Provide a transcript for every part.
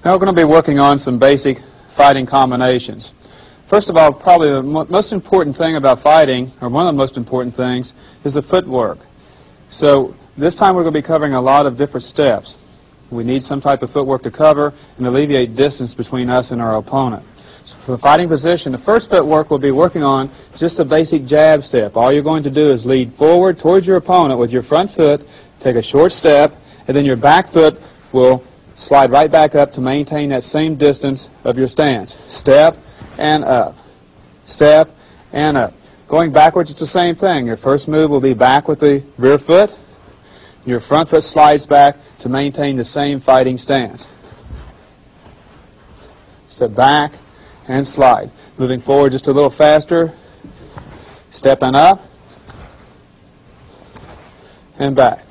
Now we're going to be working on some basic fighting combinations. First of all, probably the most important thing about fighting, or one of the most important things, is the footwork. So this time we're going to be covering a lot of different steps. We need some type of footwork to cover and alleviate distance between us and our opponent. So for the fighting position, the first footwork we'll be working on just a basic jab step. All you're going to do is lead forward towards your opponent with your front foot, take a short step, and then your back foot will slide right back up to maintain that same distance of your stance. Step and up. Step and up. Going backwards, it's the same thing. Your first move will be back with the rear foot. Your front foot slides back to maintain the same fighting stance. Step back and slide. Moving forward just a little faster. Stepping up and back.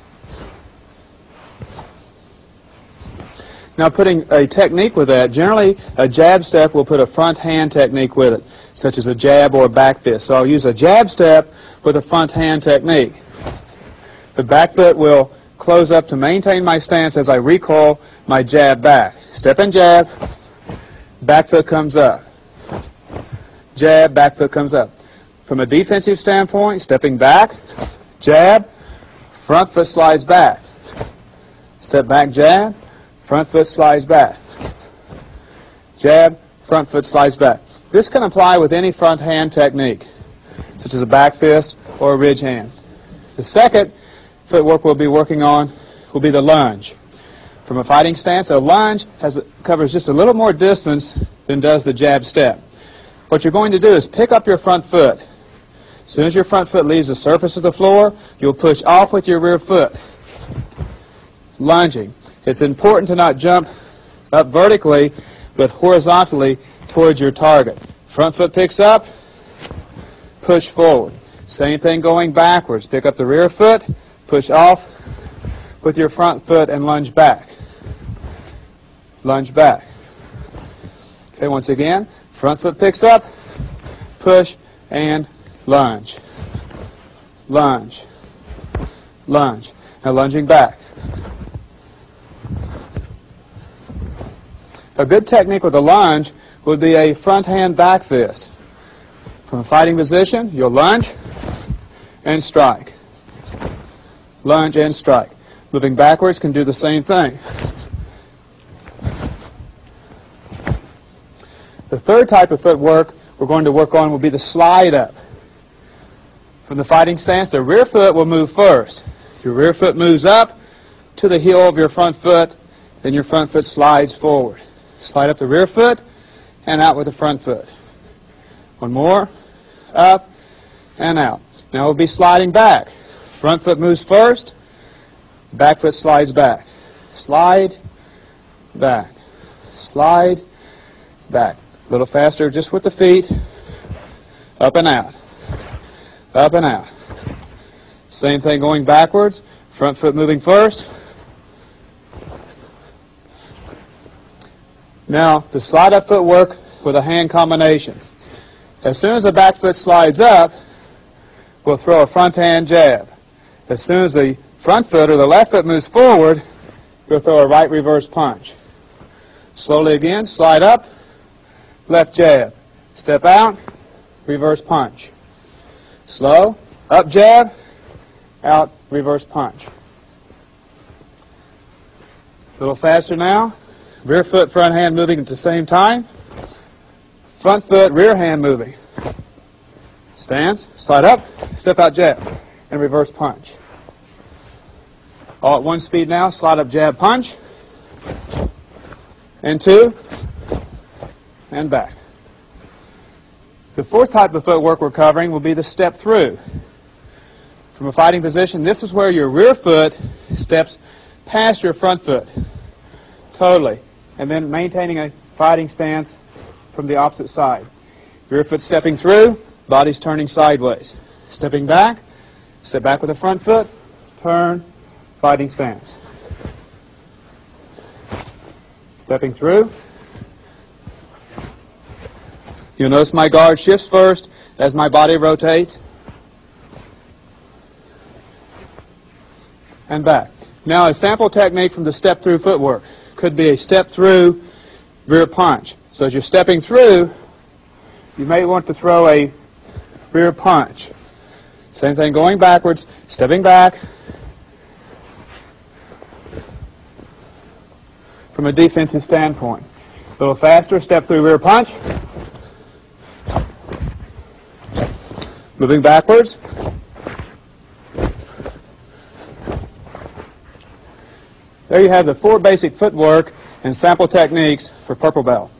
Now putting a technique with that, generally a jab step will put a front hand technique with it, such as a jab or a back fist. So I'll use a jab step with a front hand technique. The back foot will close up to maintain my stance as I recoil my jab back. Step and jab, back foot comes up. Jab, back foot comes up. From a defensive standpoint, stepping back, jab, front foot slides back. Step back, jab, front foot slides back. Jab, front foot slides back. This can apply with any front hand technique, such as a back fist or a ridge hand. The second footwork we'll be working on will be the lunge. From a fighting stance, a lunge covers just a little more distance than does the jab step. What you're going to do is pick up your front foot. As soon as your front foot leaves the surface of the floor, you'll push off with your rear foot. Lunging. It's important to not jump up vertically, but horizontally towards your target. Front foot picks up, push forward. Same thing going backwards. Pick up the rear foot, push off with your front foot and lunge back. Lunge back. Okay, once again, front foot picks up, push, and lunge. Lunge. Lunge. Now lunging back. A good technique with a lunge would be a front hand back fist. From a fighting position, you'll lunge and strike. Lunge and strike. Moving backwards can do the same thing. The third type of footwork we're going to work on will be the slide up. From the fighting stance, the rear foot will move first. Your rear foot moves up to the heel of your front foot, then your front foot slides forward. Slide up the rear foot and out with the front foot. One more. Up and out. Now we'll be sliding back. Front foot moves first. Back foot slides back. Slide, back. Slide, back. A little faster just with the feet. Up and out. Up and out. Same thing going backwards. Front foot moving first. Now, the slide up footwork with a hand combination. As soon as the back foot slides up, we'll throw a front hand jab. As soon as the front foot or the left foot moves forward, we'll throw a right reverse punch. Slowly again, slide up, left jab. Step out, reverse punch. Slow, up jab, out, reverse punch. A little faster now. Rear foot, front hand moving at the same time. Front foot, rear hand moving. Stance, slide up, step out jab, and reverse punch. All at one speed now, slide up jab punch, and two, and back. The fourth type of footwork we're covering will be the step through. From a fighting position, this is where your rear foot steps past your front foot, totally, and then maintaining a fighting stance from the opposite side. Rear foot stepping through, body's turning sideways. Stepping back, step back with the front foot, turn, fighting stance. Stepping through. You'll notice my guard shifts first as my body rotates. And back. Now a sample technique from the step through footwork could be a step through rear punch. So as you're stepping through, you may want to throw a rear punch. Same thing going backwards, stepping back from a defensive standpoint. A little faster, step through rear punch. Moving backwards. There you have the 4 basic footwork and sample techniques for purple belt.